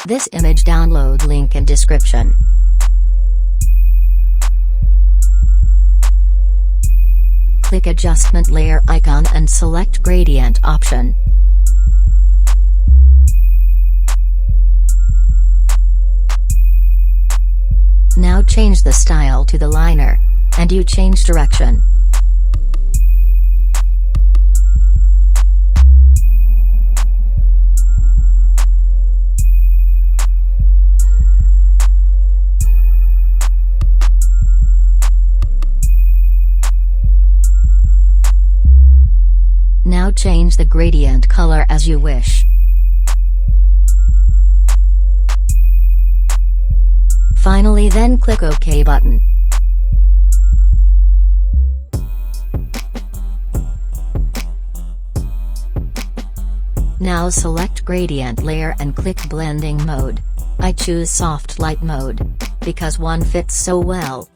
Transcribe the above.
this image download link in description. Click adjustment layer icon and select gradient option. Now change the style to the liner, and you change direction. Now change the gradient color as you wish. Finally, then click OK button. Now select gradient layer and click blending mode. I choose soft light mode, because one fits so well.